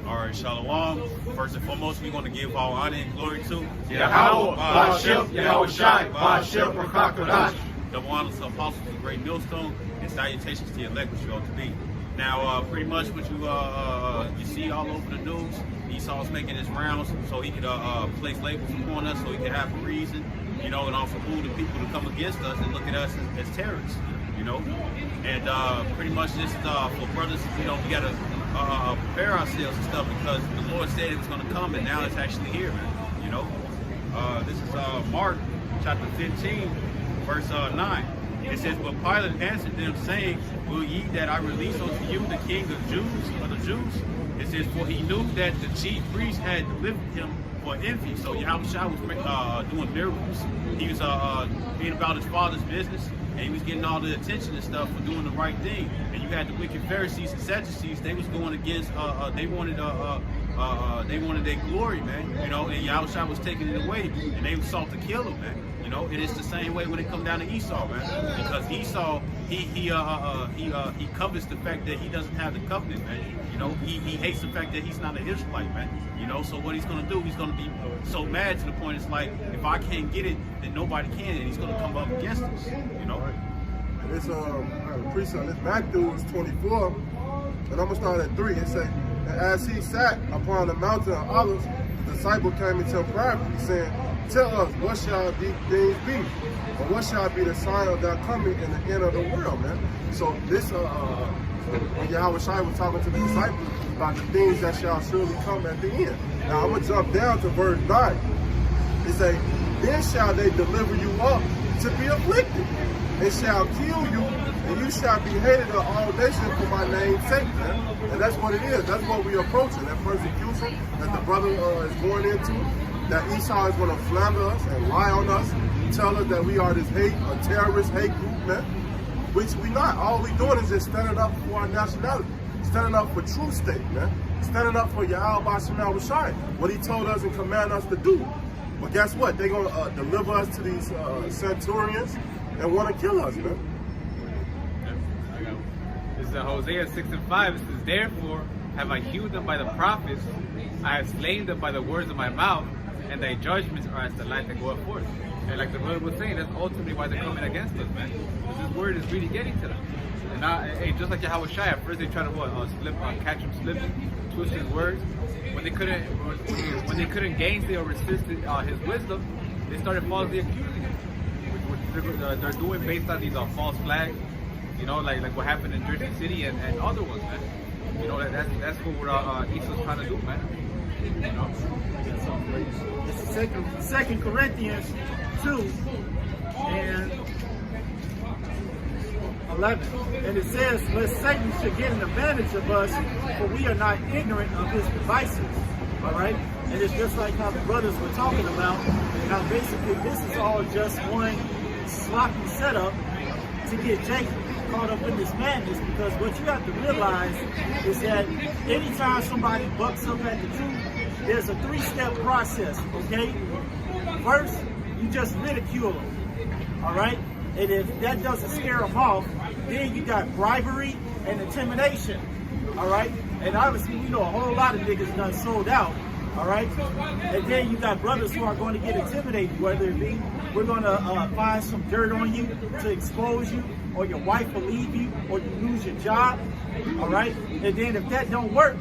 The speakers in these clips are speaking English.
All right, Shalom. First and foremost, we want to give all honor and glory to Yahweh, Ba'ashem, Yahweh Shai, Ba'ashem, Rakakadash. Double honors to apostles of the great millstone, and salutations to the elect which you ought to be. Now, pretty much what you see all over the news, Esau's making his rounds so he could place labels upon us, so he could have a reason, you know, and also fool the people to come against us and look at us as terrorists, you know. And pretty much just for brothers, you know, we got to prepare ourselves and stuff, because the Lord said it was going to come, and now it's actually here, man, you know. This is Mark chapter 15, verse 9. It says, "But Pilate answered them, saying, Will ye that I release unto you the King of the Jews? It says, For he knew that the chief priests had delivered him for envy." So Yahushua was doing miracles. He was being about his father's business, and he was getting all the attention and stuff for doing the right thing. And you had the wicked Pharisees and Sadducees. They was going against. They wanted their glory, man. You know, and Yahushua was taking it away, and they sought to kill him, man. You know, it is the same way when it comes down to Esau, man. Because Esau, he covets the fact that he doesn't have the covenant, man. You know, he hates the fact that he's not an Israelite, man. You know, so what he's gonna do, he's gonna be so mad to the point it's like, if I can't get it, then nobody can, and he's gonna come up against us. You know. It's precept. It's Matthew 24, and I'm gonna start at 3. It says, "And as he sat upon the mountain of Olives, the disciple came into him privately, saying, Tell us, what shall these things be? Or what shall be the sign of that coming in the end of the world, man?" So this, when Yahweh Shai was talking to the disciples about the things that shall surely come at the end. Now I'm gonna jump down to verse 9. It say, "Then shall they deliver you up to be afflicted, and shall kill you, and you shall be hated of all nations for my name's sake," man. And that's what it is. That's what we're approaching. That persecution that the brother is going into. That Esau is going to slander us and lie on us, tell us that we are this a terrorist hate group, man. Which we not. All we doing is just standing up for our nationality, standing up for true state, man. Standing up for Yahweh Ba'ashem Yahweh Shai, what he told us and commanded us to do. But guess what? They're going to deliver us to these centurions and want to kill us, man. This is Hosea 6:5. It says, "Therefore have I hewed them by the prophets, I have slain them by the words of my mouth, and thy judgments are as the light that goeth forth." And like the brother was saying, that's ultimately why they're coming against us, man. Because this word is really getting to them. And now, just like Yahweh Shai, at first they tried to catch him slipping, twist his words. When they couldn't gainsay or resist his wisdom, they started falsely accusing him, which they're doing based on these false flags. You know, like what happened in Jersey City and other ones, man. You know, that's what Esau's trying to do, man. You know? It's Second Corinthians 2 and 11. And it says, "Lest Satan should get an advantage of us, for we are not ignorant of his devices." All right? And it's just like how the brothers were talking about, how basically this is all just one sloppy setup to get Jacob caught up in this madness. Because what you have to realize is that anytime somebody bucks up at the truth, there's a 3-step process, okay? First, you just ridicule them, all right? And if that doesn't scare them off, then you got bribery and intimidation, all right? And obviously, we know a whole lot of niggas done sold out, all right? And then you got brothers who are going to get intimidated, whether it be we're going to find some dirt on you to expose you, or your wife will leave you, or you lose your job, all right? And then if that don't work,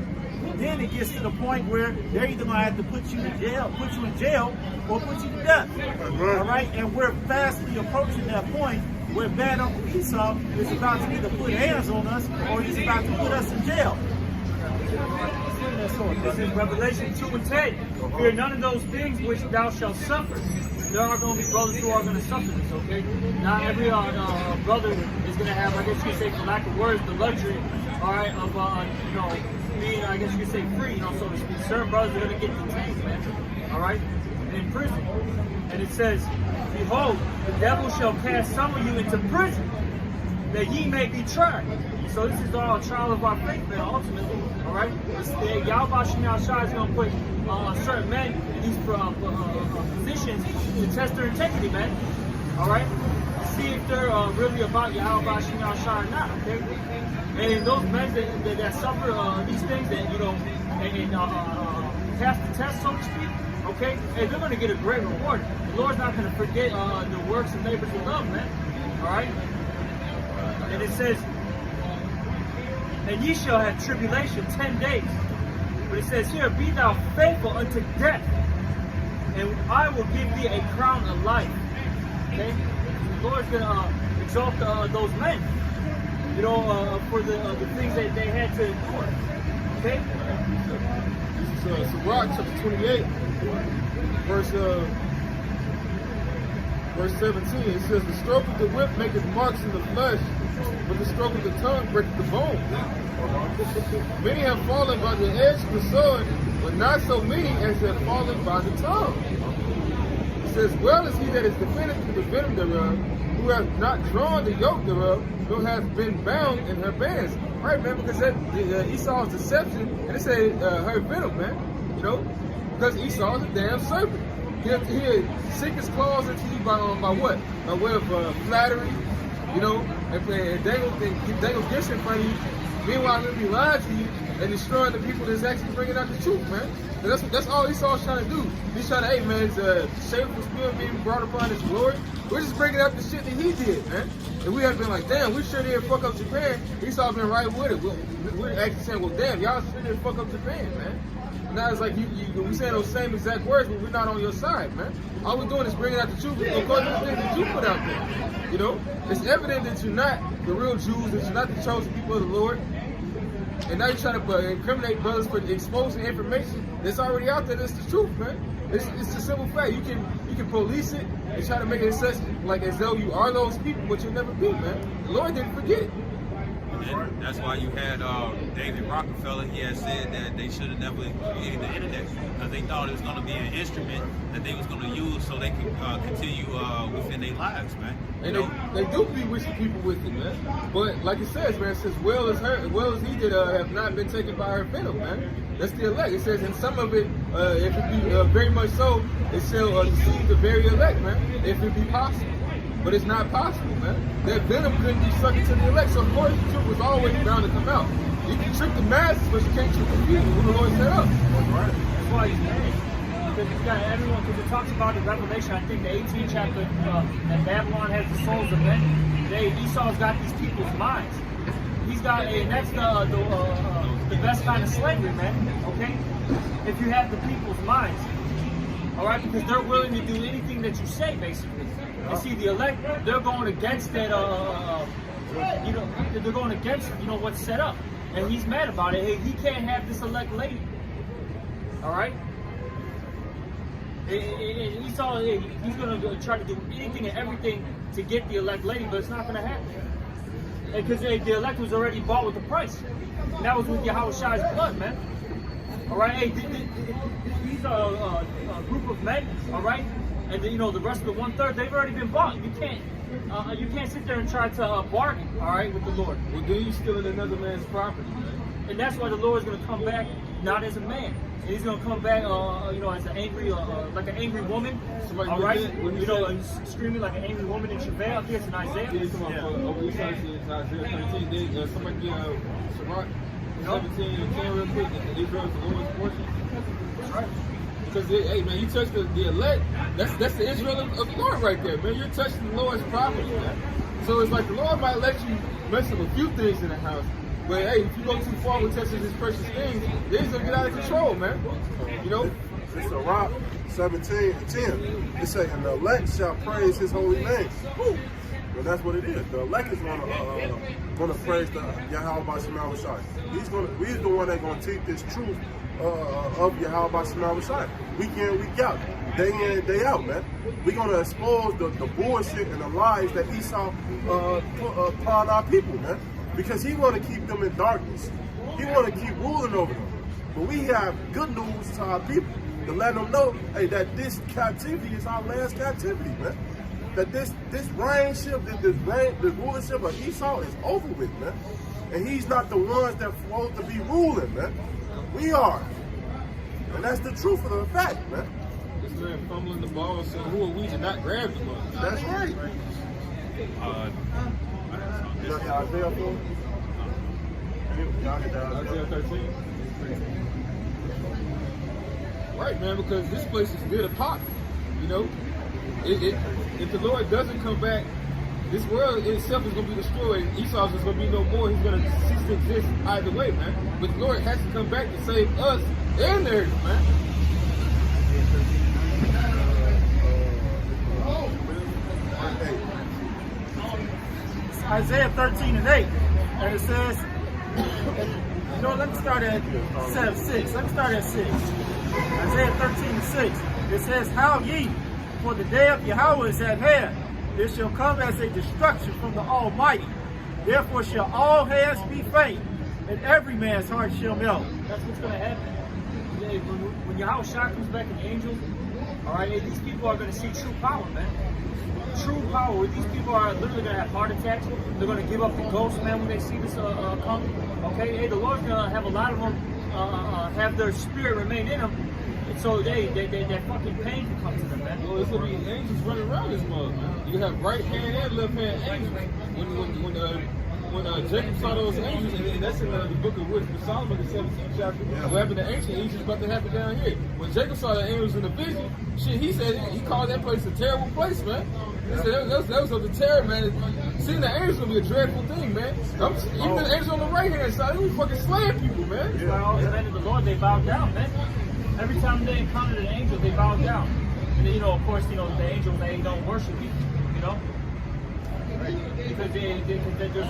then it gets to the point where they're either going to have to put you in jail, or put you to death. All right? And we're fastly approaching that point where Bad Uncle Esau is about to either put hands on us, or he's about to put us in jail. This is Revelation 2 and 10. "Fear none of those things which thou shalt suffer." There are going to be brothers who are going to suffer this, okay? Not every brother is going to have, I guess you could say, for lack of words, the luxury, all right, of, being, I guess you could say, free, so to speak. Certain brothers are going to get detained, man, all right, and in prison. And it says, "Behold, the devil shall cast some of you into prison, that ye may be tried." So this is all a trial of our faith, man, ultimately, all right? Yahweh Shai is going to put certain men in these positions to test their integrity, man, all right? It see if they're really about Yahweh Shem Yahshua or not, okay? And those men that suffer these things, that, you know, and pass the test, so to speak, okay? And they're going to get a great reward. The Lord's not going to forget the works and labors of love, man. All right? And it says, and ye shall have tribulation 10 days. But it says here, be thou faithful unto death, and I will give thee a crown of life. Okay? The Lord's going to exalt those men, you know, for the things that they had to endure. Okay? This is Sirach chapter 28, verse 17. It says, the stroke of the whip maketh marks in the flesh, but the stroke of the tongue breaketh the bone. Many have fallen by the edge of the sword, but not so many as have fallen by the tongue. It says, well is he that is defended through the venom thereof, who hath not drawn the yoke thereof, nor hath been bound in her bands. Right, man, because that Esau's deception, and it said her venom, man, you know, because Esau is a damn serpent. He'll sink his claws into you by what? By way of flattery, you know, and dangle gifts in front of you. Meanwhile, he'll be lying to you and destroying the people that's actually bringing out the truth, man. And that's all Esau's trying to do. He's trying to, hey, man, shameful spirit being brought upon his glory. We're just bringing up the shit that he did, man. And we have been like, damn, we sure didn't fuck up Japan. Esau's been right with it. We're actually saying, well, damn, y'all sure didn't fuck up Japan, man. Now it's like we saying those same exact words, but we're not on your side, man. All we're doing is bringing out the truth according to the things that you put out there. You know, it's evident that you're not the real Jews, that you're not the chosen people of the Lord. And now you're trying to incriminate brothers for exposing information that's already out there. That's the truth, man. It's a simple fact. You can police it and try to make it such like as though you are those people, but you'll never be, man. The Lord didn't forget it. And that's why you had David Rockefeller. He had said that they should have never created the internet because they thought it was going to be an instrument that they was going to use so they could continue within their lives, man. And they do bewitch the people with it, man. But like it says, man, it says, well as he did have not been taken by her venom, man. That's the elect. It says, and some of it, if it be very much so, it shall deceive the very elect, man, if it be possible. But it's not possible, man. That venom couldn't be sucked into the elect. So of course the truth was always bound to come out. You can trick the masses, but you can't trick the people who the Lord set up. Right. That's why he's mad. Because he's got everyone, because it talks about in Revelation, I think the 18th chapter, that Babylon has the souls of men. Esau's got these people's minds. He's got, and that's the best kind of slavery, man. Okay? If you have the people's minds. All right? Because they're willing to do anything that you say, basically. You see, the elect, they're going against that, you know, they're going against, you know, what's set up. And he's mad about it. Hey, he can't have this elect lady. All right? And Esau, he's going to try to do anything and everything to get the elect lady, but it's not going to happen. Because the elect was already bought with a price. And that was with Yahweh's blood, man. All right? Hey, these are a group of men, all right? And then, you know, the rest of the 1/3, they've already been bought. You can't sit there and try to bargain, all right, with the Lord. Well, then you're stealing another man's property, man. And that's why the Lord is going to come back not as a man. And he's going to come back, you know, as an angry, like an angry woman, Somebody all right? when You know, and screaming like an angry woman in Shaveh. Up here, it's in Isaiah. We started in Isaiah 13. Somebody get Sirach 17 and 10 real quick. Israel is the Lord's portion. That's right. Because, hey, man, you touch the elect, that's the Israel of the Lord right there, man. You're touching the Lord's property, man. So it's like the Lord might let you mess up a few things in the house, but, hey, if you go too far with touching his precious things, things going to get out of control, man. You know? It's Sirach 17 and 10. It says, and the elect shall praise his holy name. Woo. And that's what it is. The elect is going to praise the Yahweh B'Shem Yahweh. He's the one that's going to teach this truth of Yahweh B'Shem Yahweh. Week in, week out, day in, day out, man. We're going to expose the bullshit and the lies that Esau put upon our people, man. Because he want to keep them in darkness. He want to keep ruling over them. But we have good news to our people to let them know, hey, that this captivity is our last captivity, man. That this reignship, the rulership of Esau is over with, man. And he's not the ones that's supposed to be ruling, man. We are. And that's the truth of the fact, man. This man fumbling the ball, saying, who are we to not grab the ball? That's right. You got the Isaiah 4? Y'all get that Isaiah Isaiah 13. Right, man, because this place is still a pot. You know, if the Lord doesn't come back, this world itself is going to be destroyed. Esau's is going to be no more. He's going to cease to exist either way, man. But the Lord has to come back to save us and the earth, man. It's Isaiah 13 and 8. And it says, you know, let me start at 6. Let me start at 6. Isaiah 13 and 6. It says, Howl ye, for the day of Yahweh is at hand. It shall come as a destruction from the Almighty. Therefore shall all hands be faint, and every man's heart shall melt. That's what's going to happen. When Yahweh Shah comes back in angels, all right, these people are going to see true power, man. True power. These people are literally going to have heart attacks. They're going to give up the ghost, man, when they see this come. Okay, hey, the Lord's going to have a lot of them have their spirit remain in them. And so that fucking pain can come to them, man. Well, it's gonna be angels running around this mug, man. You have right hand and left hand angels. When Jacob saw those angels, and that's in the book of Wisdom, Solomon, the 17th chapter. What happened to ancient Egypt about to happen down here. When Jacob saw the angels in the vision, shit, he said he called that place a terrible place, man. He said that was of the terror, man. Seeing the angels gonna be a dreadful thing, man. Even the angels on the right hand side, they be fucking slaying people, man. That's why all the men of the Lord, they bow down, man. Every time they encountered an angel, they bow down. And then, of course, the angels, they don't worship you, because there's an order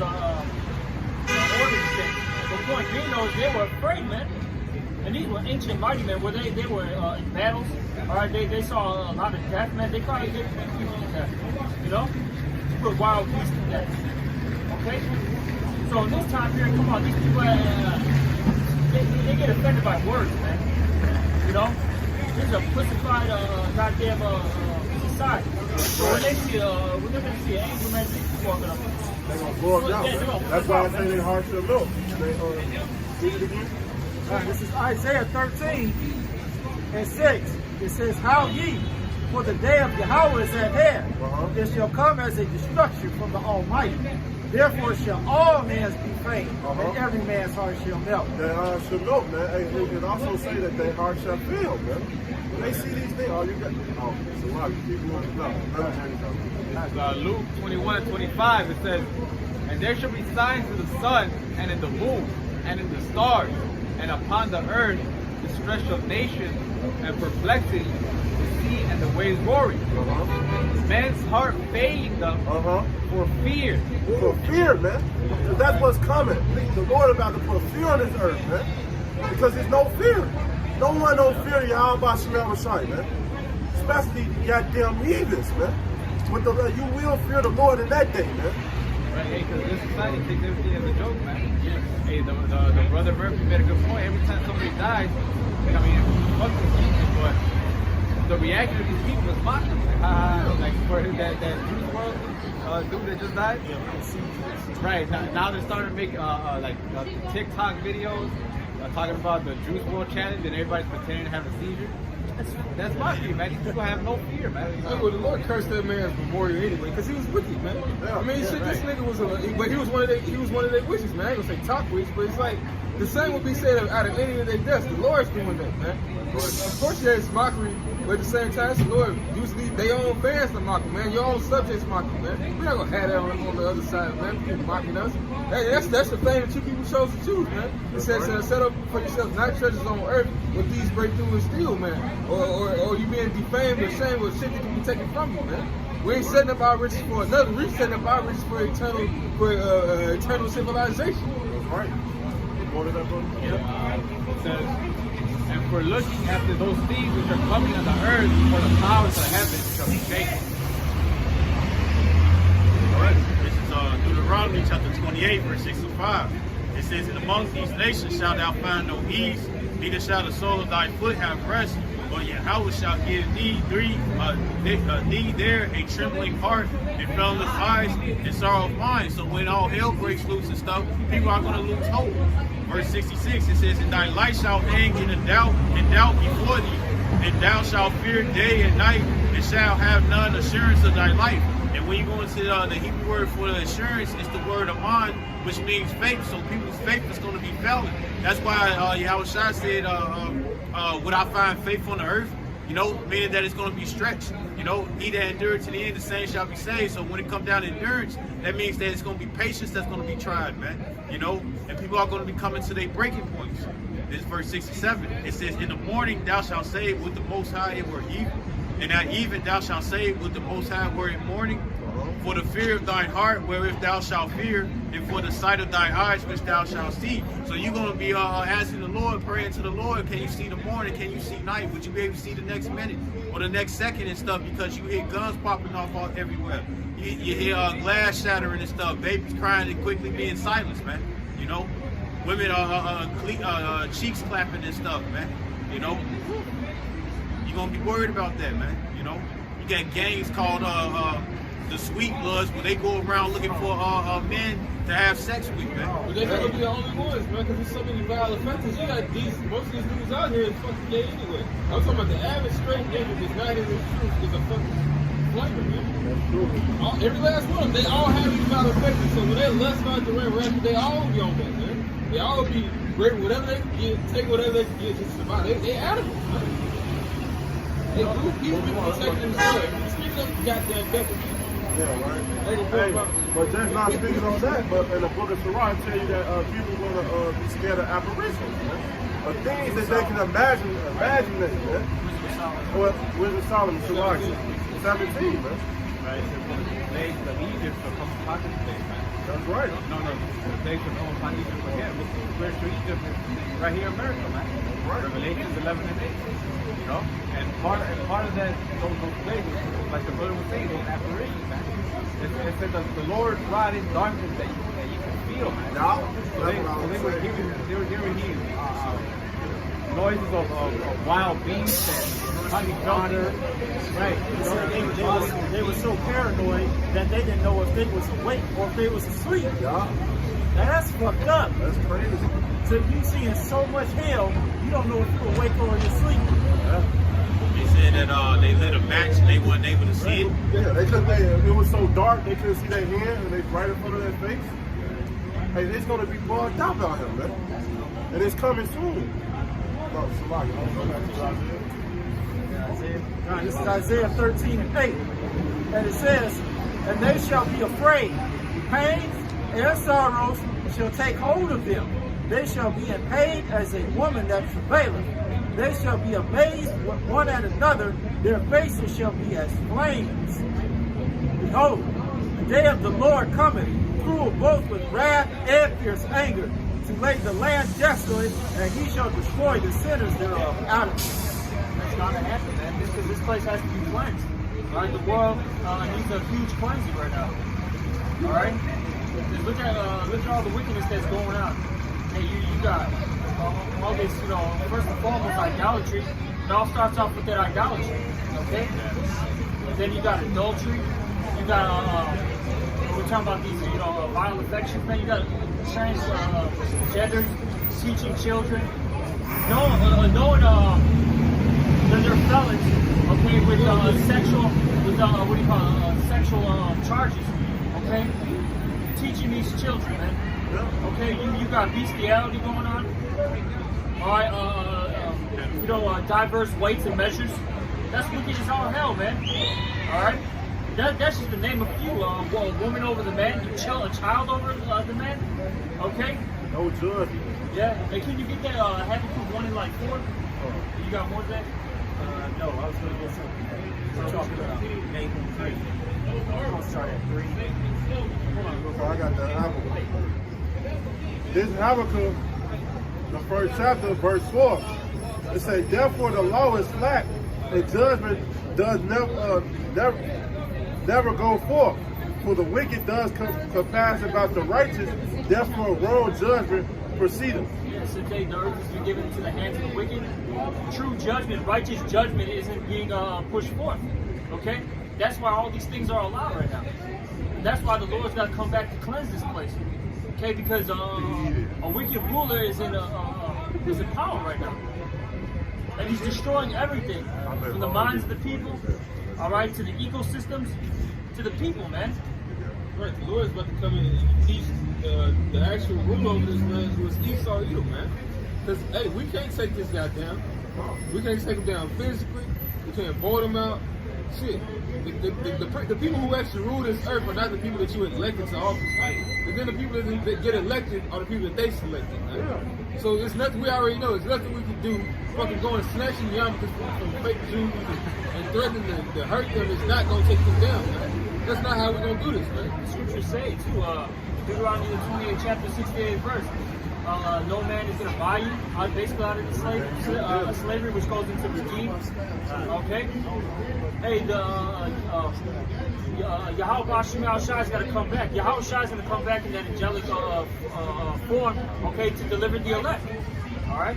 to things. The point being, though, is they were afraid, man. And these were ancient mighty men, where they were in battles. All right, they saw a lot of death, man. They probably did people to death, put wild beasts to death. Okay? So in this time period, come on, these people, they get offended by words, man. This is a pussified goddamn society. So when they see when they're gonna see an angel, man, these people are gonna They're going to blow up down. That's why I say they hard to milk. Read it again. All right, this is Isaiah 13 and 6. It says, Howl ye, for the day of Yahweh is at hand. It shall come as a destruction from the Almighty. Therefore shall all men's be faint, and every man's heart shall melt. Their heart shall melt, man. Hey, it can also say that their heart shall fail, man. When they see these things, so wow, you keep going. No, Luke 21 and 25, it says, and there shall be signs in the sun, and in the moon, and in the stars, and upon the earth distress of nations, and perplexity, the sea and the waves roaring. Man's heart failing them for fear. For fear, man. Because that's what's coming. The Lord about to put fear on this earth, man. Because there's no fear. No one don't fear Yahweh Shemel Rashai, man. Especially the goddamn heathens, man. But you will fear the Lord in that day, man. Right, hey, because this society takes everything as a joke, man. Hey, the brother Murphy made a good point. Every time somebody dies, fuck these people, but the reaction of these people is mockery. Like for that Juice WRLD dude that just died. Right, now they're starting to make TikTok videos talking about the Juice WRLD challenge, and everybody's pretending to have a seizure. That's mockery, man. These people have no fear, man. Well, the Lord cursed that man's memorial anyway, because he was wicked, man. This nigga was but he was one of their witches, man. I ain't gonna say top witch, but it's like the same would be said out of any of their deaths. The Lord's doing that, man. But of course, yeah, it's mockery, but at the same time, the Lord usually their own fans to mock them, man. Your own subjects mock them, man. We're not gonna have that on the other side, man. People mocking us. That's the thing that you people chose to choose, man. It says set up for yourselves not treasures on earth, but these break through and steal, man. Or you being defamed or shamed with shit that can be taken from you, man. We ain't setting up our riches for another. We're setting up our riches for eternal civilization. That's right. What did that book? It says, and for looking after those things which are coming on the earth, for the powers of heaven shall be shaken. Alright, this is Deuteronomy chapter 28, verse 6 and 5. It says, and amongst these nations shalt thou find no ease, neither shall the sole of thy foot have rest, but Yahweh shall give thee there a trembling heart, and felonless eyes, and sorrow of mind. So when all hell breaks loose and stuff, people are going to lose hope. Verse 66, it says, and thy light shall hang in doubt before thee, and thou shalt fear day and night, and shall have none assurance of thy life. And when you go into the Hebrew word for the assurance, it's the word aman, which means faith. So people's faith is going to be failing. That's why Yahweh Shai said, would I find faith on the earth? You know, meaning that it's going to be stretched. You know, he that endured to the end, the same shall be saved. So when it comes down to endurance, that means that it's going to be patience that's going to be tried, man. You know, and people are going to be coming to their breaking points. This is verse 67. It says, in the morning thou shalt say with the Most High it were even, and at even thou shalt say with the Most High were it morning. For the fear of thine heart wherewith thou shalt fear, and for the sight of thine eyes which thou shalt see. So you're going to be asking the Lord, praying to the Lord, can you see the morning, can you see night? Would you be able to see the next minute or the next second and stuff? Because you hear guns popping off all everywhere. You hear glass shattering and stuff, babies crying and quickly being silenced, man. You know, women cheeks clapping and stuff, man. You know, you're going to be worried about that, man. You know, you got gangs called the Sweet Bloods, where they go around looking for men to have sex with, man. But they're gonna be the only ones, man, because there's so many violent offenses. You got most of these dudes out here is fucking gay anyway. I'm talking about the average straight nigga that's not in the truth is a fucking flamer, man. Every last one of them, they all have these violent offenses. So when they lust out the red, they all be on that, man. They all be great, whatever they can get, take whatever they can get just to survive. They animals, man. They do people protecting themselves. Speaking of goddamn definition. Yeah, right. Hey, but that's not speaking on that. But in the book of Sirach, tell you that people going to be scared of apparitions, man. Of things that they can imagine that, man. Well, where's the Solomon? Sirach 17, man. Right, so the plagues of Egypt will come upon this place, man. That's right. No, the plagues will come upon Egypt again. Where's Egypt? Right here in America, man. Right. Revelations 11 and 8. You know? And part of that, those plagues, like the brother was saying, those apparitions, man. It said that the Lord brought in darkness that you can feel, man. Yeah. They were giving noises of wild beasts and honey thunder. Right. They were so paranoid that they didn't know if they was awake or if they was asleep. Yeah. That's fucked up. That's crazy. So you seeing so much hell, you don't know if you're awake or you're asleep. Yeah. They said that they lit a match and they wasn't able to see it. Yeah, it was so dark they couldn't see their hand and they right in front of their face. Hey, it's gonna be bugged out out here, man. And it's coming soon. No, somebody, I'll go back to Isaiah. This is Isaiah 13 and 8. And it says, and they shall be afraid. Pains and sorrows shall take hold of them. They shall be in pain as a woman that travaileth. They shall be amazed one at another. Their faces shall be as flames. Behold, the day of the Lord cometh, cruel both with wrath and fierce anger, to lay the land desolate, and he shall destroy the sinners thereof out of it. That's not going to happen, man. Just because this place has to be cleansed. All right, the world needs a huge cleansing right now. All right, just look at all the wickedness that's going on. Hey, you got all this, first and foremost, idolatry. It all starts off with that idolatry, okay? And then you got adultery. You got we're talking about these, violent affections. Man, you got transgenders teaching children, knowing that they're felons, okay, with sexual charges, okay, teaching these children, man. Okay, you got bestiality going on. All right, diverse weights and measures. That's wicked as all hell, man. All right. That's just to name a few. A woman over the man, a child over the man. Okay. No judge. Yeah. Hey, can you get that? Have you put 1 in like 4? You got more than that? No, I was going to get something. We're talking about Nathan 3. We're going to start at 3. Hold on, real quick. I got the Habakkuk. This Habakkuk, the first chapter, verse 4. It says, therefore the law is slack, and judgment does never go forth. For the wicked does compass about the righteous, therefore wrong judgment proceedeth. Yes, today the earth has been given into the hands of the wicked. True judgment, righteous judgment isn't being pushed forth. Okay? That's why all these things are allowed right now. And that's why the Lord's got to come back to cleanse this place. Okay? Because a wicked ruler is in power right now. And he's destroying everything. From the minds of the people, all right, to the ecosystems, to the people, man. Right, the Lord's about to come in and teach the actual rule over this land was Esau Edom, man. Because, hey, we can't take this guy down. We can't take him down physically. We can't vote him out. Shit. The people who actually rule this earth are not the people that you elected to office, man. And then the people that get elected are the people that they selected, man. So it's nothing, we already know, there's nothing we can do. Fucking going and snatching yarmulkes from fake Jews and threatening to hurt them is not going to take them down, man. That's not how we're going to do this, man. The scriptures say, too, Deuteronomy 28, chapter 68 verse, no man is going to buy you, basically out of the slavery, which goes into redeem. Okay? Hey, Yahweh Shai is going to come back. Yahweh Shai is going to come back in that angelic form, okay, to deliver the elect. All right?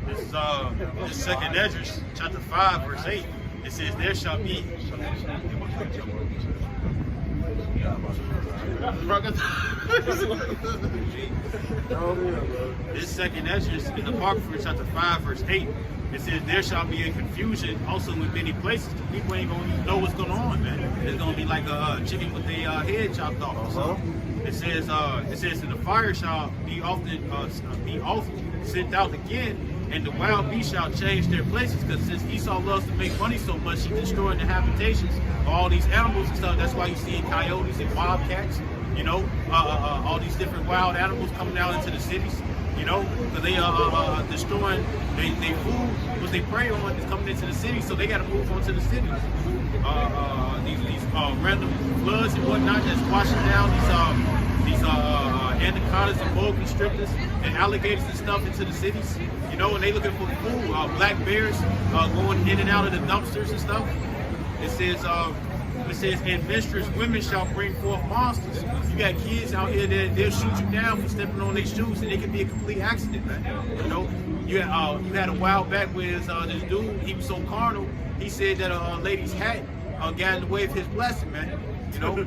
This is Second Esdras, chapter 5, verse 8. It says, there shall be. This Second Esdras in the Apocrypha, chapter 5, verse 8. It says, there shall be a confusion also in many places. The people ain't going to know what's going on, man. It's going to be like a chicken with their head chopped off. So it says, and the fire shall be often sent out again, and the wild beasts shall change their places, because since Esau loves to make money so much, he's destroying the habitations of all these animals and stuff. That's why you see coyotes and wildcats, you know, all these different wild animals coming out into the cities, you know, because they are destroying they food, what they prey on is coming into the city, so they got to move on to the cities. These random floods and whatnot that's washing down these anacondas and boa constrictors and alligators and stuff into the cities, you know, and they looking for food. Black bears going in and out of the dumpsters and stuff. It says, and menstruous women shall bring forth monsters. You got kids out here that they'll shoot you down for stepping on their shoes, and it can be a complete accident, man. You know, you had a while back where this dude, he was so carnal, he said that a lady's hat got in the way of his blessing, man. You know.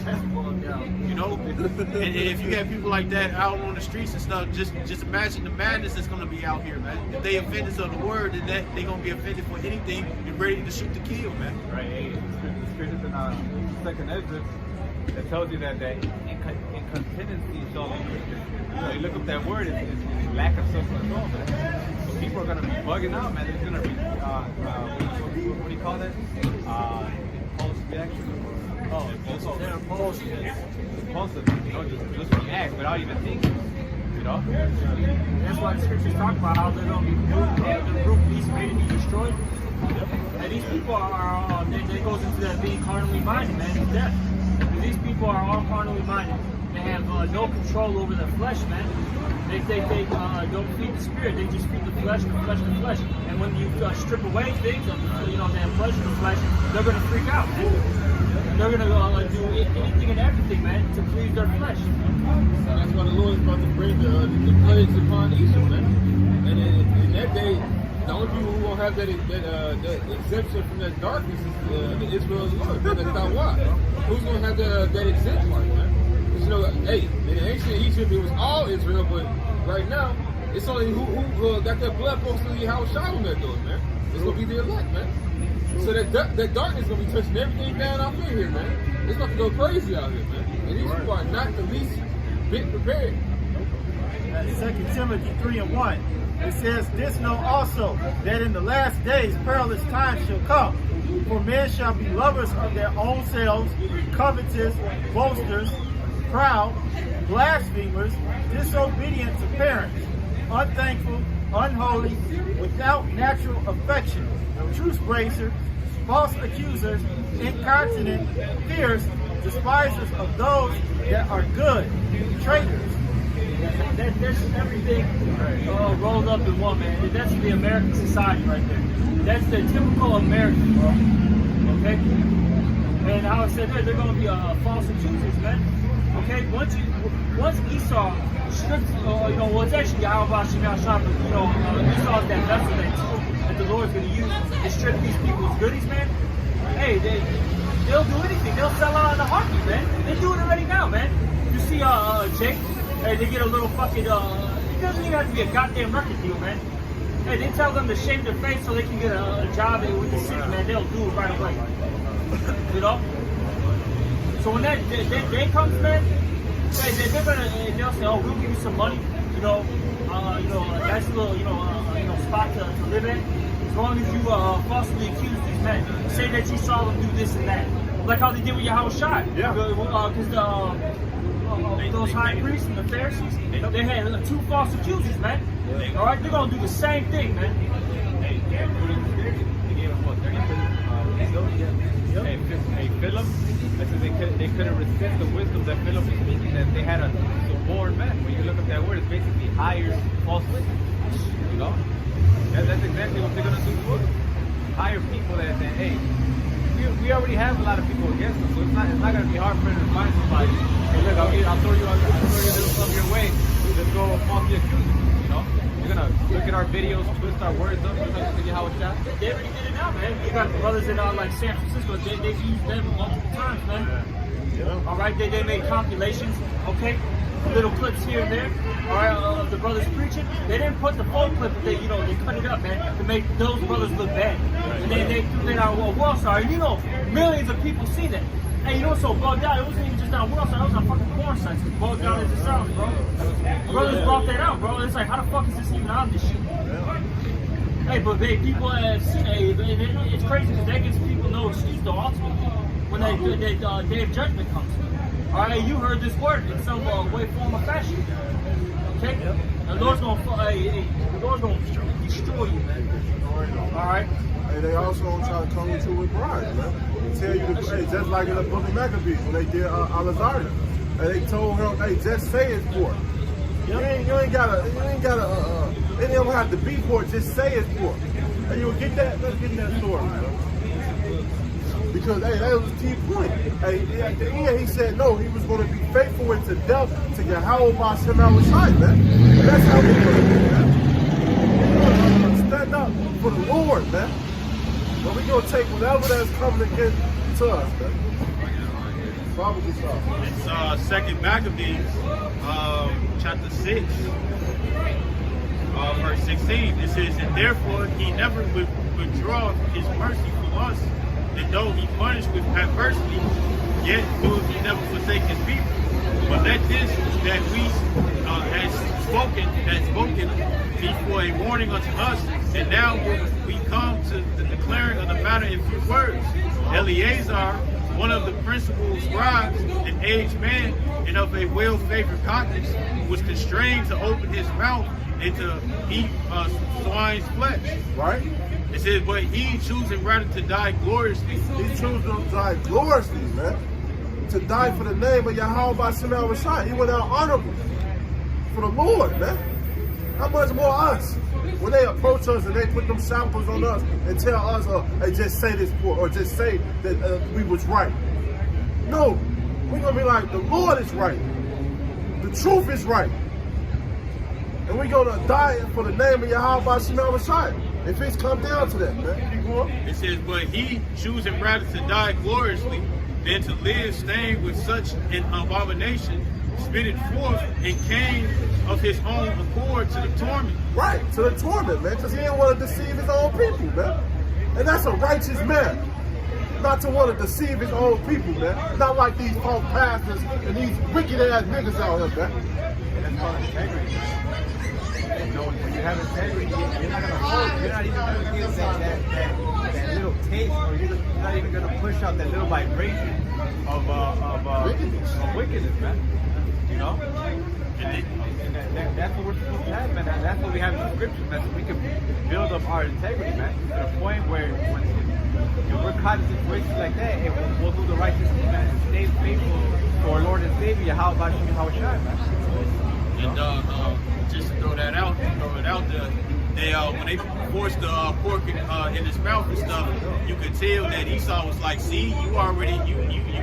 You know, and if you have people like that out on the streets and stuff, just imagine the madness that's going to be out here, man. If they offenders of the word, then they're going to be offended for anything and ready to shoot to kill, man. Right. Hey, the scriptures in Second Esdras that tells you that incontinency shall be Christian. So you look up that word, it's lack of self-control, man. So people are going to be bugging out, man. There's going to be what do you call that? Impulse reaction. They're impulsive. Impulsive, you know, just react without even thinking, you know? That's why the scriptures talk about how they're going to be the root beast ready to be destroyed. And these people are, they goes into that being carnally minded, man, it's death. And these people are all carnally minded. They have no control over their flesh, man. They don't feed the spirit, they just feed the flesh. And when you strip away things, you know, their pleasure of the flesh, they're going to freak out, man. They're going to do anything and everything, man, to please their flesh. And that's why the Lord is about to bring the plagues upon Esau, man. And in that day, the only people who won't have that exemption from that darkness is the Israel's Lord. That's not why. Who's going to have that exempt part, man? Because, you know, hey, in the ancient Egypt, it was all Israel, but right now, it's only who got that blood close to the house shouting that door, man. It's going to be the elect, man. So that darkness is going to be touching everything down out here, man. It's about to go crazy out here, man. And these people are not the least bit prepared. 2 Timothy 3:1. It says, this know also, that in the last days perilous times shall come. For men shall be lovers of their own selves, covetous, boasters, proud, blasphemers, disobedient to parents, unthankful, unholy, without natural affection, truce breakers, false accusers, incontinent, fierce, despisers of those that are good, traitors. There's everything rolled up in one, man. That's the American society right there. That's the typical American, bro. Okay? And how I said they're going to be false accusers, man. Okay? Once Esau strips, it's actually Yahweh Shai, but Esau is that vessel that the Lord's going to use to strip these people's goodies, man. Hey, they'll do anything. They'll sell out in a heartbeat, man. They do it already now, man. You see Jake Hey, they get a little fucking, it doesn't even have to be a goddamn record deal, man. Hey, they tell them to shave their face so they can get a job with the city, man. They'll do it right away. You know? So when that day comes, man, they're gonna, they'll say, oh, we'll give you some money, you know, a nice little, spot to live in, as long as you falsely accuse these men, say that you saw them do this and that, like how they did with Yahweh Shai. Yeah. Because those high priests and the Pharisees, they had 2 false accusers, man. All right, they're gonna do the same thing, man. They gave him what, 30 Hey, Philip, I said they couldn't resist the wisdom that Philip was speaking, that they had a suborn man. When you look up that word, it's basically hire false witnesses. You know? That's exactly what they're gonna do for us. Hire people that say, hey, we already have a lot of people against us, so it's not gonna be hard for them to find somebody. Hey, look, I'll throw you a little something your way. Let's go falsely accuse you. You know? You're gonna look at our videos, twist our words up, you're gonna figure how it's shot. They already did it now, man. You got brothers in like San Francisco, they've used them multiple times, man. Yeah. All right, they made compilations, okay? Little clips here and there, all right, of the brothers preaching. They didn't put the full clip, but they cut it up, man, to make those brothers look bad. And they threw that out on Worldstar. You know, millions of people see that. Hey, you know what's so bugged out? It wasn't even just on Worldstar, it was on fucking porn sites. It's bugged out as it sounds, bro. Brothers brought that out, bro. It's like, how the fuck is this even on this shit? Hey, but people have seen it. It's crazy because that gives people no excuse, though, ultimately, when that day of judgment comes. All right, you heard this word in some way, form, or fashion. Okay? The Lord's gonna destroy you, man. All right? Hey, they also don't try to come with you with pride, man. They tell you to pray, just like in the book of Maccabees when they did Alexander. And they told him, hey, just say it's for it. You ain't gotta, they don't have to be for it, just say it's for it. Hey, you'll get that? Let's get that story, man. Because, hey, that was the key point. Hey, at the end, he said, no, he was going to be faithful unto death to Yahweh B'Shem Al-Shai, man. And that's how we're going to do, man. We're going to stand up for the Lord, man. But we're going to take whatever that's coming against to us, man. Probably so. It's 2nd Maccabees, chapter 6, verse 16. It says, and therefore he never withdraw his mercy from us, and though he punished with adversity, yet will he never forsake his people. But let this that we has spoken be for a warning unto us, and now we come to the declaring of the matter in few words. Eleazar, one of the principal scribes, an aged man and of a well-favored conscience, was constrained to open his mouth and to eat swine's flesh. Right? It says, but he choosing rather to die gloriously. He chose to die gloriously, man. To die for the name of Yahweh B'Shem Al-Shai. He went out honorable for the Lord, man. How much more us? When they approach us and they put them shackles on us and tell us, hey, just say this for, or just say that we was right. No, we're going to be like, the Lord is right. The truth is right. And we're going to die for the name of Yahweh B'Shem Al-Shai. If it's come down to that, man. Keep going. It says, but he choosing rather to die gloriously than to live stained with such an abomination, spit it forth and came of his own accord to the torment. Right, to the torment, man, because he didn't want to deceive his own people, man. And that's a righteous man. Not to want to deceive his own people, man. Not like these false pastors and these wicked ass niggas out here, man. That's called integrity. You know, when you have integrity, you're not gonna hold, you're not even gonna give that little taste, or you're not even gonna push out that little vibration of wickedness, man. You know? And that's what we're supposed to have, man. That's what we have in the scriptures, man. So we can build up our integrity, man, to the point where when we're caught in situations like that, we'll do the righteous thing, man, and stay faithful to our Lord and Savior, how about you, how it shine, man. And just to throw it out there, they when they forced the pork in his mouth and stuff, you could tell that Esau was like, see, you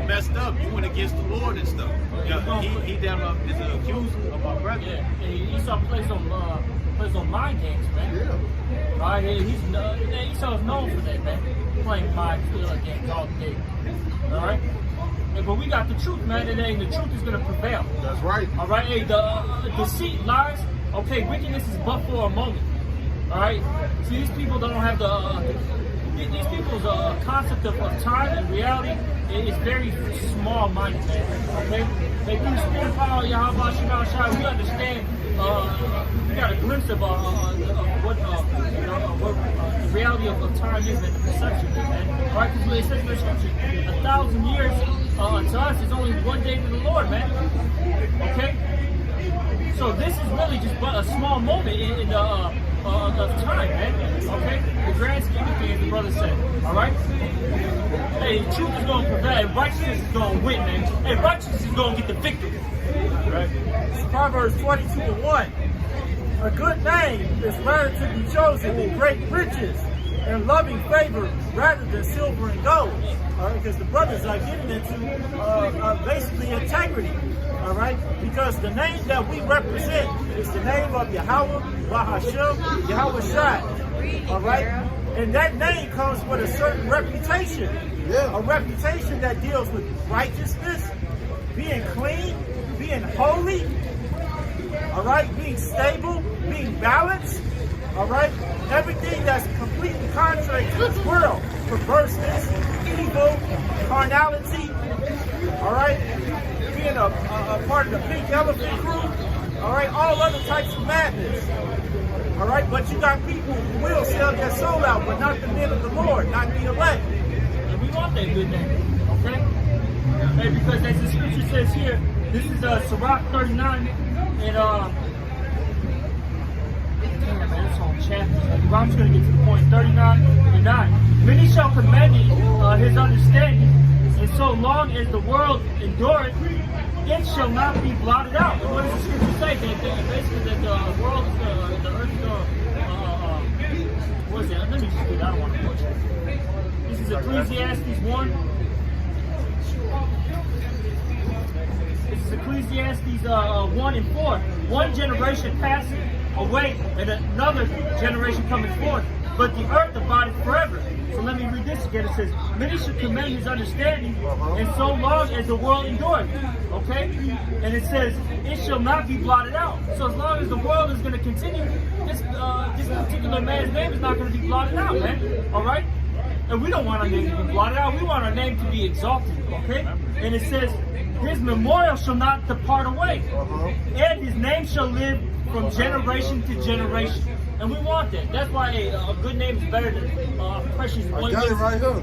messed up, you went against the Lord and stuff. Yeah, he damn is an accuser of my brother. Yeah, Esau plays on mind games, man. Yeah. Right? Esau is known for that, man. Playing mind games all day. All right? but we got the truth, man, and the truth is gonna prevail. That's right. All right, hey, the deceit, lies. Okay, wickedness is but for a moment. All right. See, these people don't have these people's concept of time and reality is very small-minded. Okay, they do spirit power, Yahweh Shema Shai. We understand. We got a glimpse of what the reality of time is and the perception is, man. All right, because it says in the scripture, 1,000 years to us is only one day to the Lord, man. Okay. So this is really just but a small moment in of time, man. Okay? The grand scheme of things, the brother said. Alright? Hey, truth is gonna prevail, righteousness is gonna win, man. Hey, righteousness is gonna get the victory. Right? Proverbs 22:1. A good name is rather to be chosen than great riches and loving favor rather than silver and gold. All right, because the brothers are getting into basically integrity. All right, because the name that we represent is the name of Yahweh, Bahashem, Yahweh Shai. All right, and that name comes with a certain reputation. Yeah. A reputation that deals with righteousness, being clean, being holy. All right, being stable, being balanced. All right, everything that's completely contrary to this world, perverseness, evil, carnality. All right, being a part of the pink elephant crew. All right, all other types of madness. All right, but you got people who will sell their soul out, but not the men of the Lord, not the elect. And we want that good name, okay? Hey, because as the scripture says here, this is Sirach 39, and damn, man, it's on chapters. I'm just going to get to the point. 39 and 9. Many shall commend his understanding, and so long as the world endureth, it shall not be blotted out. And what does the scripture say? That basically that the world, the earth, what is it? Let me just read it. I don't want to butcher it. This is Ecclesiastes 1. This is Ecclesiastes 1 and 4. One generation passeth away, and another generation cometh forth, but the earth abideth forever. So let me read this again. It says, many should commend his understanding, and so long as the world endureth. Okay? And it says, it shall not be blotted out. So as long as the world is going to continue, this particular man's name is not going to be blotted out, man. Alright? And we don't want our name to be blotted out. We want our name to be exalted. Okay? And it says, his memorial shall not depart away, and his name shall live from generation to generation. And we want that. That's why a good name is better than precious I ointment. got it right here.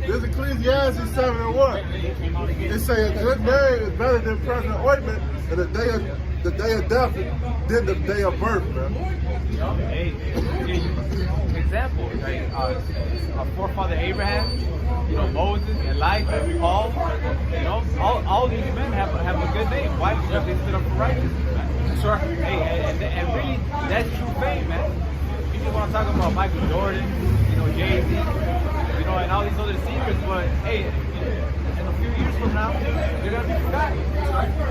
This Ecclesiastes 7 and 1. It says a good name is better than present ointment, and the day of death than the day of birth, man. Hey, example, right? Our forefather Abraham, you know, Moses, Elijah, Paul, you know, all these men have a good name. Why? Because they stood up for righteousness, man. Sure. Hey, and really, that's true fame, man. People want to talk about Michael Jordan, you know, Jay-Z, you know, and all these other singers, but hey, in a few years from now, they're gonna be forgotten.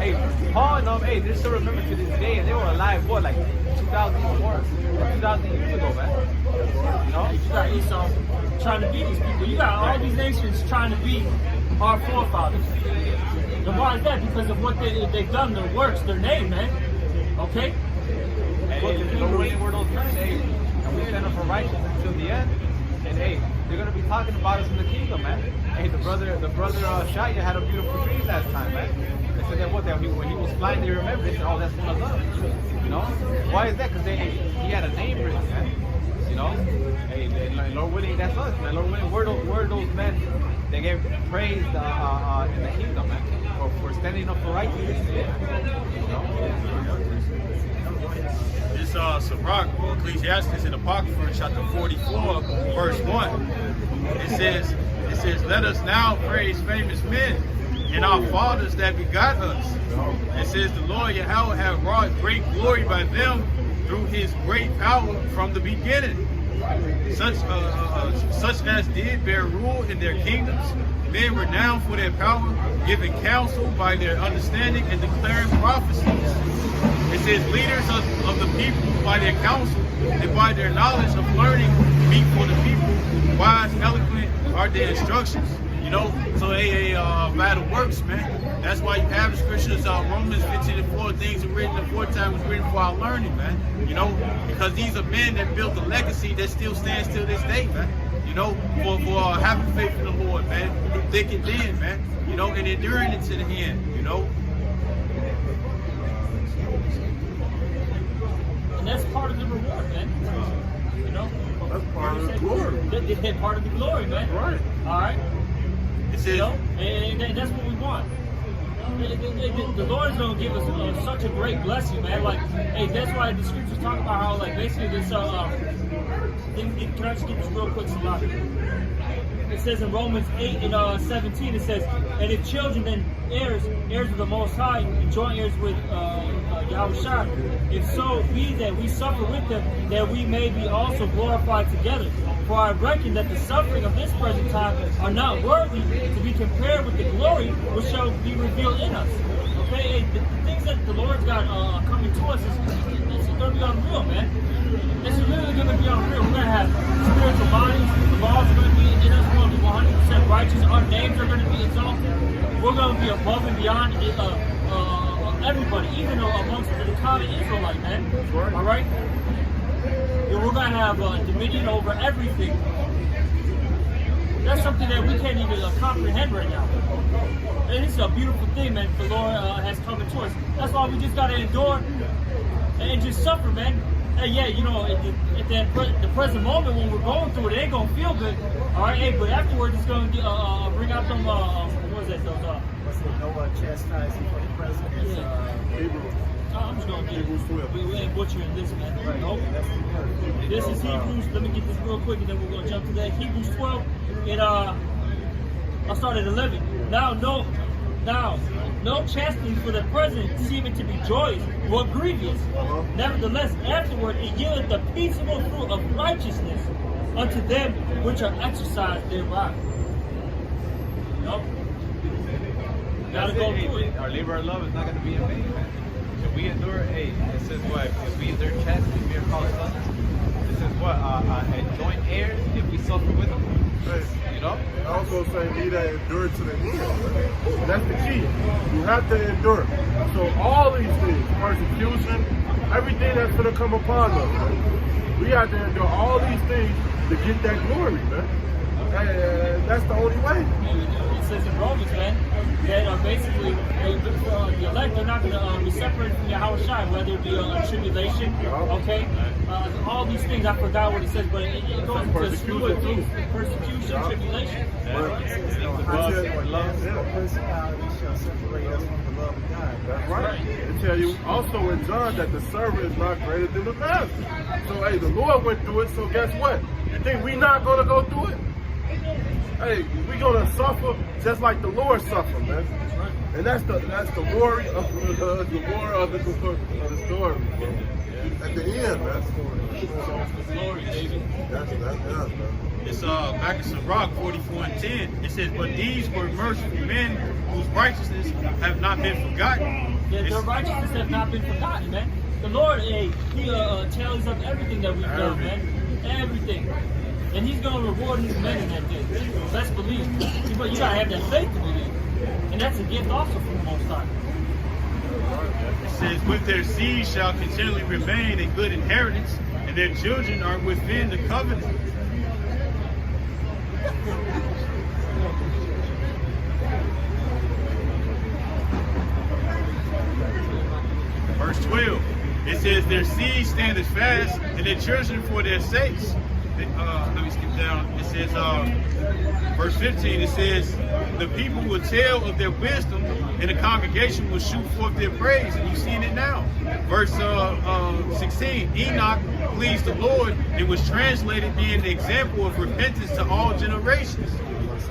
Hey, Paul and them, hey, they're still remembered to this day, and they were alive, what, like 2,000 years ago, man. You know? You got Esau trying to beat these people. You got all these nations trying to beat our forefathers. And why is that? Because of what they've done, their works, their name, man. Okay? Hey, the Lord were those men, hey, and we stand up for righteousness until the end. And hey, they're gonna be talking about us in the kingdom, man. Hey, the brother Shaya had a beautiful dream last time, man. They said that when he was flying, they remembered. They said, oh, that's one of them. You know? Why is that? Because he had a name written, man. You know? Hey, Lord willing, that's us, man. Lord willing, we're those men that gave praise in the kingdom, man, for standing up for righteousness. You know? This Sirach, or Ecclesiastes in Apocrypha, chapter 44, verse 1. It says, let us now praise famous men and our fathers that begot us. It says, the Lord Yahweh hath wrought great glory by them through his great power from the beginning. Such as did bear rule in their kingdoms, men renowned for their power, giving counsel by their understanding and declaring prophecies. It says leaders of the people by their counsel and by their knowledge of learning meet for the people. Wise, eloquent are their instructions. You So by the works, man. That's why you have the scriptures, Romans 15:4, things are written aforetime was written for our learning, man. Because these are men that built a legacy that still stands till this day, man. For having faith in the Lord, man, through thick and thin, man. And enduring it to the end, And that's part of the reward, man. That's part of the glory. That's part of the glory, man. Right. All right. It says, And that's what we want. The Lord's gonna give us such a great blessing, man. Like, hey, that's why the scriptures talk about how, like, basically this. Can I just get this real quick, Salah? It says in Romans 8:17, it says, and if children, then heirs of the Most High, and joint heirs with Yahushua. If so be that we suffer with them, that we may be also glorified together. For I reckon that the suffering of this present time are not worthy to be compared with the glory which shall be revealed in us. Okay, the things that the Lord's got coming to us is going to be unreal, man. It's really going to be unreal. We're going to have spiritual bodies. The laws are going to be in us. We're going to be 100% righteous. Our names are going to be exalted. We're going to be above and beyond everybody, even amongst the common Israelite, man. All right? And we're going to have dominion over everything. That's something that we can't even comprehend right now. And it's a beautiful thing, man. The Lord has come to us. That's why we just got to endure and just suffer, man. And yeah, at the present moment when we're going through it, it ain't going to feel good. All right, hey, but afterwards it's going to bring out them, what is that? Those, No chastising for the president. Hebrews. I'm just going to get Hebrews 12. We ain't butchering this, man. Right. Nope. That's the word. This is Hebrews. Let me get this real quick and then we're going to jump to that. Hebrews 12. I'll start at 11. Now, no chastening for the present seeming to be joyous, but grievous. Nevertheless, afterward it yieldeth the peaceable fruit of righteousness unto them which are exercised thereby. Gotta go through it. Our labor of love is not going to be in vain, man. If we endure, it says what? If we endure chastity, we are called sons. It says what? And joint heirs if we suffer with them. Hey, I also say he that endure to the end. That's the key. You have to endure. So all these things, persecution, everything that's going to come upon us, man, we have to endure all these things to get that glory, man. And that's the only way. It says in Romans, man, that basically the elect are not going to be separated from Yahushua, whether it be a tribulation, okay? All these things, I forgot what it says, but it goes into slew of things, persecution, tribulation. Principality shall separate us from the love of God. That's right. It tell you also in John that the servant is not greater than the master. So hey, the Lord went through it, so guess what? You think we not gonna go through it? Hey, we gonna suffer just like the Lord suffered, man. And that's the glory of the story, bro. At the end, man. glory, David. That's man. It's back in Sirach 44:10. It says, but these were merciful men whose righteousness have not been forgotten. Their righteousness have not been forgotten, man. The Lord, he tallies up everything that we've done, man. Everything. And he's going to reward his men in that day. Best believe. But you got to have that faith to believe. And that's a gift also from the Most High. It says, with their seed shall continually remain a good inheritance, and their children are within the covenant. Verse 12, it says, their seed standeth fast, and their children for their sakes. Let me skip down. It says, verse 15, it says, the people will tell of their wisdom, and the congregation will shoot forth their praise. And you've seen it now. Verse 16, Enoch pleased the Lord and was translated being an example of repentance to all generations.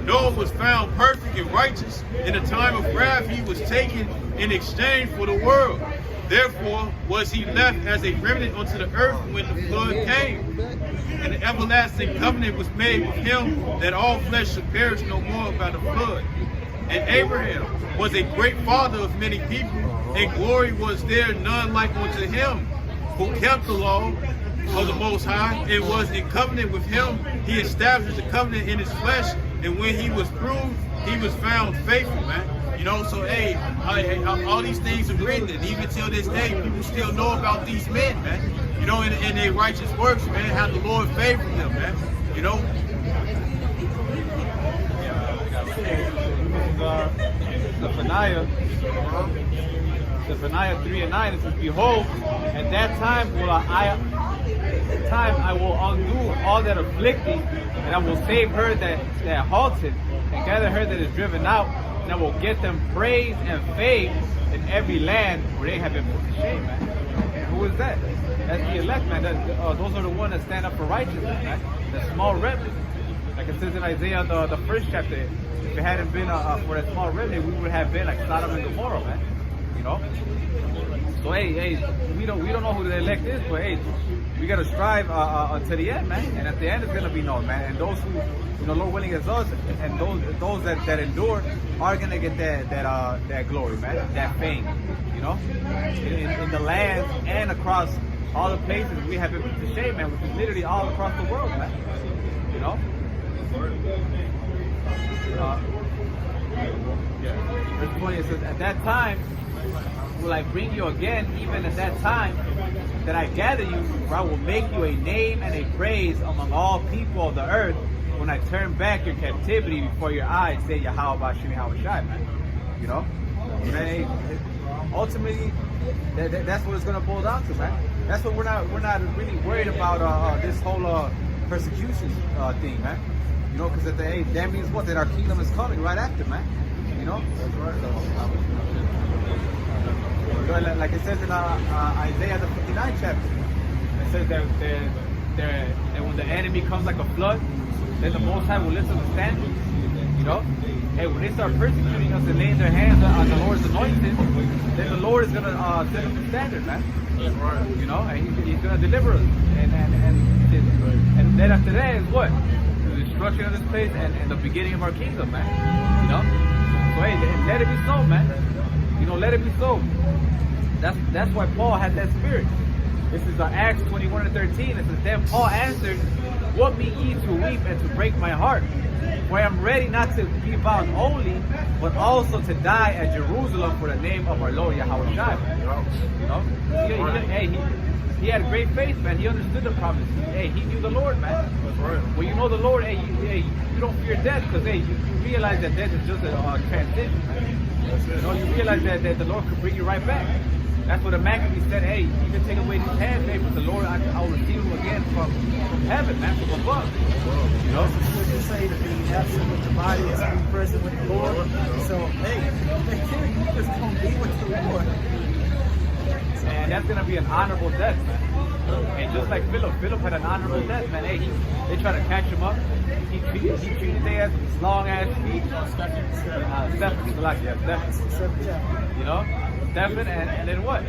Noah was found perfect and righteous. In the time of wrath, he was taken in exchange for the world. Therefore was he left as a remnant unto the earth when the flood came. And the everlasting covenant was made with him, that all flesh should perish no more by the flood. And Abraham was a great father of many people, and glory was there none like unto him, who kept the law of the Most High, and was in covenant with him. He established the covenant in his flesh, and when he was proved, he was found faithful, man. You know, so hey, all these things are written, and even till this day, people still know about these men, man. You know, in their righteous works, man, how the Lord favored them, man. You know. Zephaniah 3:9, it says, "Behold, at that time I will undo all that afflict thee, and I will save her that halted, and gather her that is driven out, and I will get them praise and fame in every land where they have been put to shame." Man. And who is that? That's the elect, man. Those are the ones that stand up for righteousness, man. The small remnant. Like it says in Isaiah, the first chapter, if it hadn't been for that small remnant, we would have been like Sodom and Gomorrah, man. You know? So hey, we don't know who the elect is, but hey, we gotta strive until the end, man. And at the end, it's gonna be known, man. And those who, you know, Lord willing, is us, and those that endure are gonna get that glory, man, that fame. You know, in the land and across all the places we have been put to shame, man, which is literally all across the world, man. You know. Verse 20, it says, "At that time will I bring you again, even at that time that I gather you, for I will make you a name and a praise among all people of the earth, when I turn back your captivity before your eyes, say Yahweh Bashim Yahweh Shai," man. You know? Man, ultimately, that's what it's gonna boil down to, man. That's what we're not really worried about this whole persecution thing, man. You know, because at the end, that means what? That our kingdom is coming right after, man. You know? That's right. So, like it says in Isaiah the 59th chapter, it says that when the enemy comes like a flood, then the Most High will lift up the standard. You know? Hey, when they start persecuting us and laying their hands on the Lord's anointed, then the Lord is gonna set up the standard, man. You know, and he's gonna deliver us. And then after that is what? The destruction of this place and the beginning of our kingdom, man. You know? So hey, let it be so, man. You know, let it be so. That's why Paul had that spirit. This is Acts 21:13. It says, "Then Paul answered, What mean ye to weep and to break my heart? For I am ready not to be bound only, but also to die at Jerusalem for the name of our Lord Yahweh Shai." You know? He had great faith, man. He understood the promise. Hey, he knew the Lord, man. When you know the Lord, you don't fear death, because you realize that death is just a transition, man. You know, you realize that the Lord could bring you right back. That's what the Maccabees said. Hey, you can take away these hands, hey, but the Lord, I'll receive him again from heaven, man, from above. You know? It's to say to be absent with the body is to be present with the Lord. So, hey, you just gonna be with the Lord. And that's gonna be an honorable death, man. And just like Philip had an honorable death, man. Hey, they try to catch him up. He treated their ass with his long ass feet. Stephen. You know? Stephen, and then what?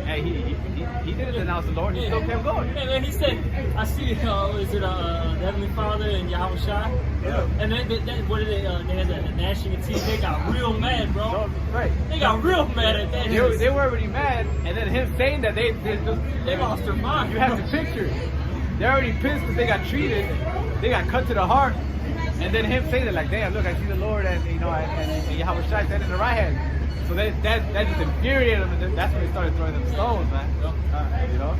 And he didn't denounce the Lord. He still kept going. And then he said, "I see. Is it the Heavenly Father and Yahweh Shai?" Yeah. And then what did they had the gnashing of teeth. They got real mad, bro. So, right. They got real mad at that. They were already mad, and then him saying that they lost their mind. You have to picture. They're already pissed because they got treated. They got cut to the heart, and then him saying that like, "Damn, look, I see the Lord and and Yahweh Shai standing in the right hand." So that just infuriated them, and then that's when they started throwing them stones, man. You know?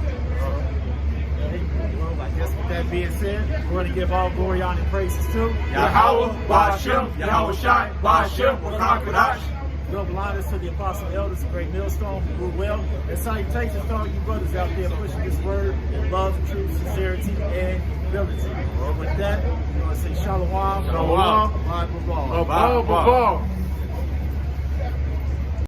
Well, I guess with that being said, we're going to give all glory, honor, and praises to Yahweh, Ba'ashem, Yahweh Shai, Ba'ashem, Wakakadash. Double honors to the apostle elders of Great Millstone who rule well, and salutations to all you brothers out there pushing this word in love, truth, sincerity, and ability. With that, we're going to say shalom, Shalom. Bye, bye, bye. Bye, bye.